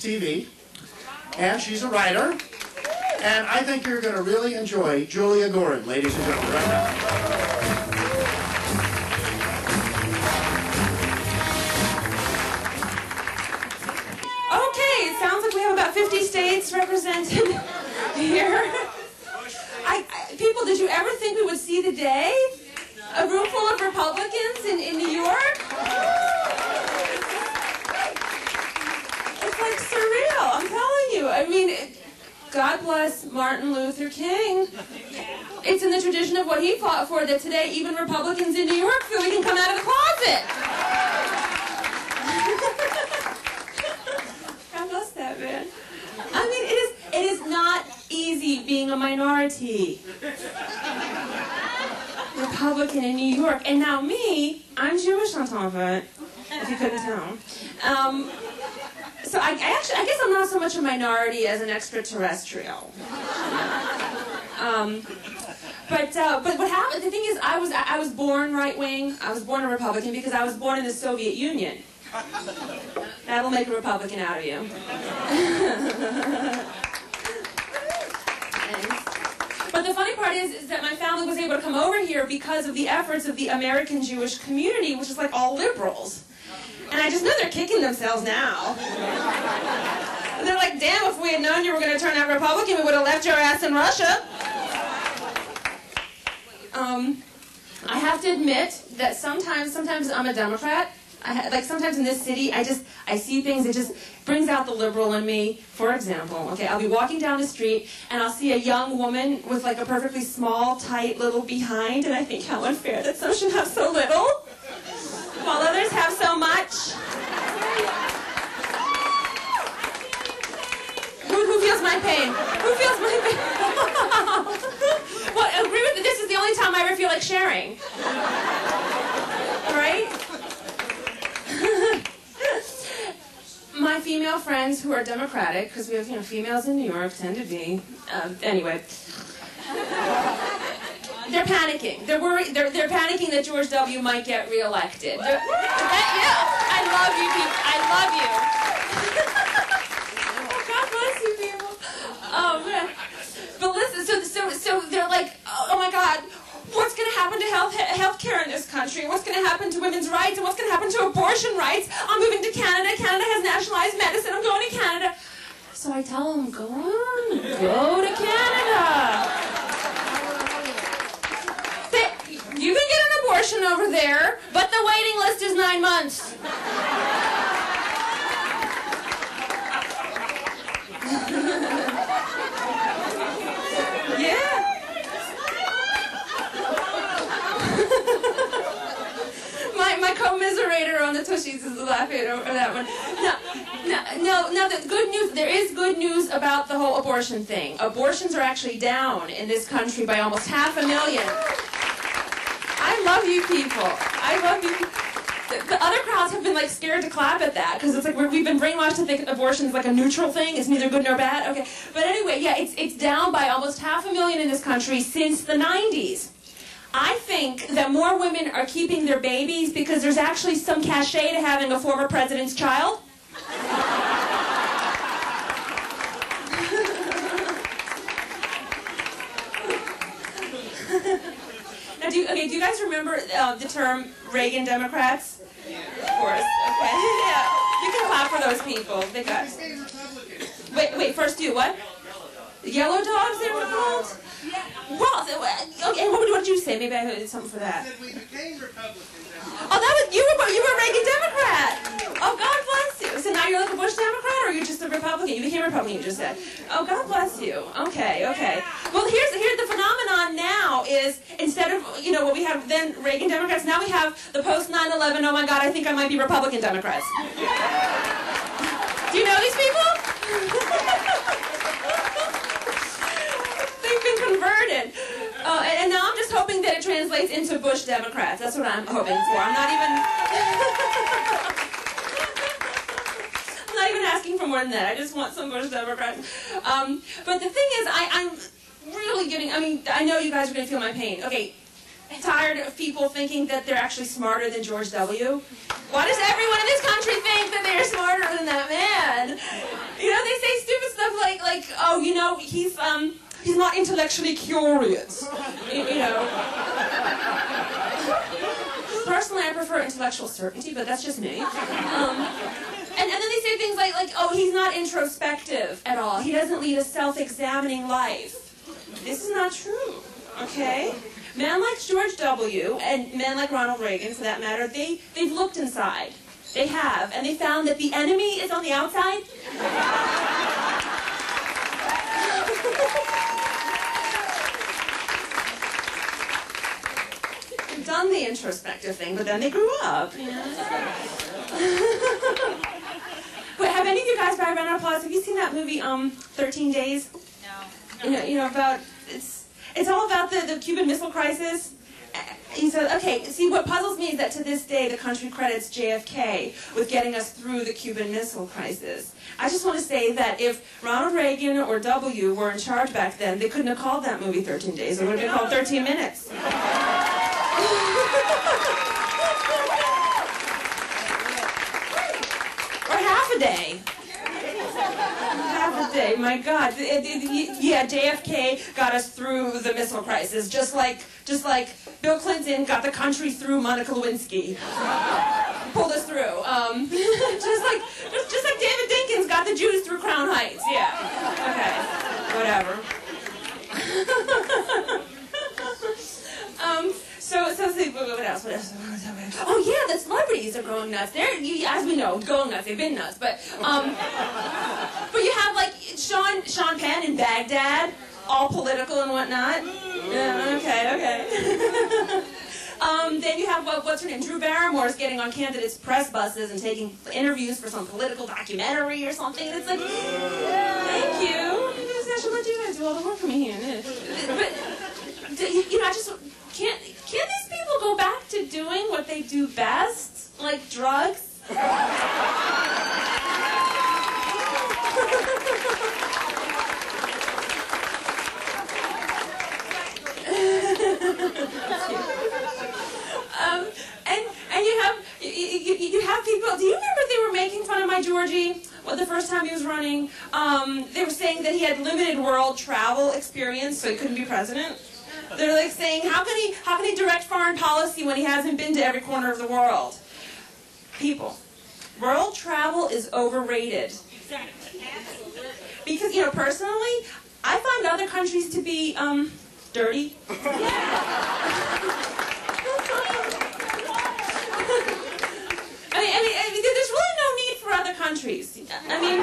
TV, and she's a writer. And I think you're going to really enjoy Julia Gorin, ladies and gentlemen, right now. Sounds like we have about 50 states represented here. People, did you ever think we would see the day? A room full of Republicans in New York? It's like surreal, I'm telling you. I mean, God bless Martin Luther King. It's in the tradition of what he fought for that today even Republicans in New York feel we can come out of the closet. Man. I mean, it is not easy being a minority Republican in New York. And now me, I'm Jewish on top of it, if you couldn't tell. So I guess I'm not so much a minority as an extraterrestrial. But what happened? The thing is, I was born right wing. I was born a Republican because I was born in the Soviet Union. That'll make a Republican out of you. But the funny part is that my family was able to come over here because of the efforts of the American Jewish community, which is like all liberals. And I just know they're kicking themselves now. They're like, damn, if we had known you were going to turn out Republican, we would have left your ass in Russia. I have to admit that sometimes I'm a Democrat. Like sometimes in this city, I see things, it just brings out the liberal in me. For example, okay, I'll be walking down the street and I'll see a young woman with like a perfectly small, tight little behind, and I think how unfair that some should have so little, while others have so much. Who feels my pain? Who feels my pain? Well, agree with me, this is the only time I ever feel like sharing. Right? My female friends who are Democratic, because we have, females in New York tend to be, anyway, they're panicking. They're worried. They're panicking that George W. might get reelected. Yeah, I love you people. I love you. Oh, God bless you people. Oh man. But listen, so they're like, oh my God. What's going to happen to health care in this country? What's going to happen to women's rights? And what's going to happen to abortion rights? I'm moving to Canada. Canada has nationalized medicine. I'm going to Canada. So I tell them, go on. Go to Canada. You can get an abortion over there, but the waiting list is 9 months. Yeah. My commiserator on the Tushies is laughing over that one. No, the good news, there is good news about the whole abortion thing. Abortions are actually down in this country by almost 500,000. I love you people. I love you people. The other crowds have been like scared to clap at that because it's like we've been brainwashed to think abortion is like a neutral thing. It's neither good nor bad. Okay, but anyway, yeah, it's down by almost 500,000 in this country since the 90s. I think that more women are keeping their babies because there's actually some cachet to having a former president's child. Now, do you guys remember the term Reagan Democrats? Yeah. Of course. Okay. Yeah. You can clap for those people. They got. Wait. First, do what? Yellow dogs, they were called? Yeah. Well, okay, what did you say? Maybe I heard something for that. We became Republicans. Oh, that was, you were a Reagan Democrat. Oh, God bless you. So now you're like a Bush Democrat, or you're just a Republican? You became a Republican, you just said. Oh, God bless you. Okay. Well, here's the phenomenon now is, instead of, what we have then Reagan Democrats, now we have the post-9/11, oh my God, I think I might be Republican Democrats. Do you know these people? They've been converted. And now I'm just hoping that it translates into Bush Democrats. That's what I'm hoping for. I'm not even asking for more than that. I just want some Bush Democrats. But the thing is, I'm really I know you guys are going to feel my pain. Okay, I'm tired of people thinking that they're actually smarter than George W. Why does everyone in this country think that they're smarter than that man? like, oh, you know, he's not intellectually curious. You know. Personally, I prefer intellectual certainty, but that's just me. And then they say things like, oh, he's not introspective at all. He doesn't lead a self-examining life. This is not true, okay? Men like George W. and men like Ronald Reagan, for that matter, they've looked inside. They have, and they found that the enemy is on the outside. They've done the introspective thing, but then they grew up, you know? But have any of you guys, by round of applause, have you seen that movie, 13 Days? No. You know about, it's all about the Cuban Missile Crisis. He said, okay, see, what puzzles me is that to this day, the country credits JFK with getting us through the Cuban Missile Crisis. I just want to say that if Ronald Reagan or W were in charge back then, they couldn't have called that movie 13 Days. It would have been called 13 Minutes. Or half a day. Half a day, my God. Yeah, JFK got us through the missile crisis, just like Bill Clinton got the country through Monica Lewinsky. Pulled us through. Just like David Dinkins got the Jews through Crown Heights. Yeah. Okay. Whatever. So what else? Oh yeah, the celebrities are going nuts. They're, as we know, going nuts. They've been nuts, but you have like Sean Penn in Baghdad, all political and whatnot. Yeah, okay. Then you have what's her name? Drew Barrymore's getting on candidates' press buses and taking interviews for some political documentary or something. And it's like, thank you. I should let you guys do all the work for me here. But you know, I just can't these people go back to doing what they do best, like drugs? And you have people. Do you remember they were making fun of my Georgie? Well, the first time he was running, they were saying that he had limited world travel experience, so he couldn't be president. They're like saying, how can he direct foreign policy when he hasn't been to every corner of the world? People, world travel is overrated. Because, you know, personally, I find other countries to be dirty. I mean, there's really no need for other countries. I mean,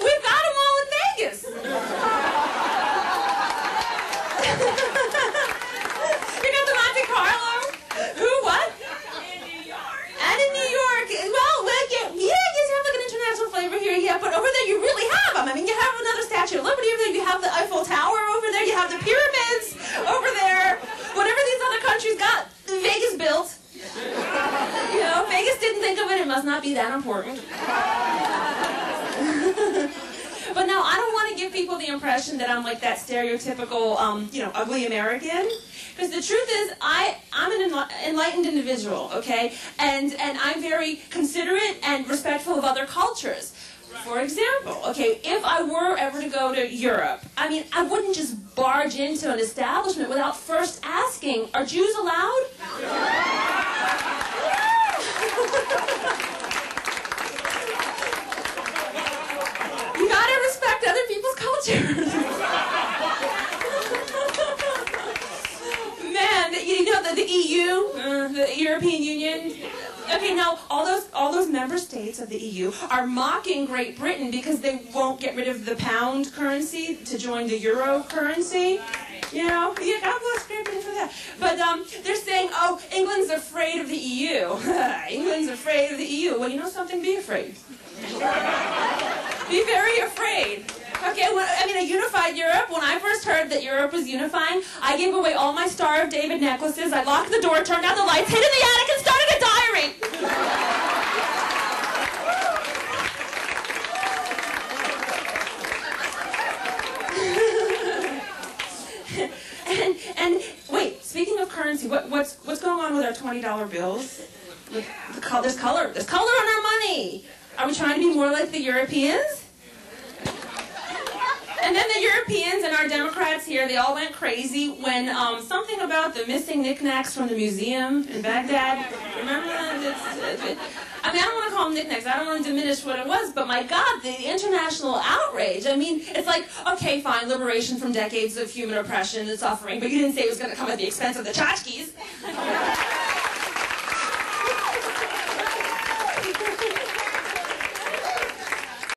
we've got them all in Vegas. We got the Monte Carlo. Who? What? And New York. And in New York. Well, yeah, you have like an international flavor here, yeah. But over there, you really have them. I mean, you have another Statue of Liberty over there. You have the Eiffel Tower over there. You have the pyramids over there. Whatever these other countries got, Vegas built. You know, Vegas didn't think of it. It must not be that important. But no, I don't want to give people the impression that I'm like that stereotypical, you know, ugly American. Because the truth is, I'm an enlightened individual, okay? And I'm very considerate and respectful of other cultures. For example, okay, if I were ever to go to Europe, I mean, I wouldn't just barge into an establishment without first asking, are Jews allowed? You gotta respect other people's culture. Man, you know, the EU, the European Union. Okay, now all those member states of the EU are mocking Great Britain because they won't get rid of the pound currency to join the euro currency. You know, yeah, God bless Great Britain for that. But they're saying, oh, England's afraid of the EU. England's afraid of the EU. Well, you know something? Be afraid. Be very afraid. Okay, I mean, a unified Europe, when I first heard that Europe was unifying, I gave away all my Star of David necklaces, I locked the door, turned out the lights, hid in the attic, and started a diary! and wait, speaking of currency, what's going on with our $20 bills? There's color in our money. me. Are we trying to be more like the Europeans? And then the Europeans and our Democrats here, they all went crazy when something about the missing knickknacks from the museum in Baghdad. Remember that? I mean, I don't want to call them knickknacks. I don't want to diminish what it was, but my God, the international outrage. I mean, it's like, okay, fine, liberation from decades of human oppression and suffering, but you didn't say it was going to come at the expense of the tchotchkes.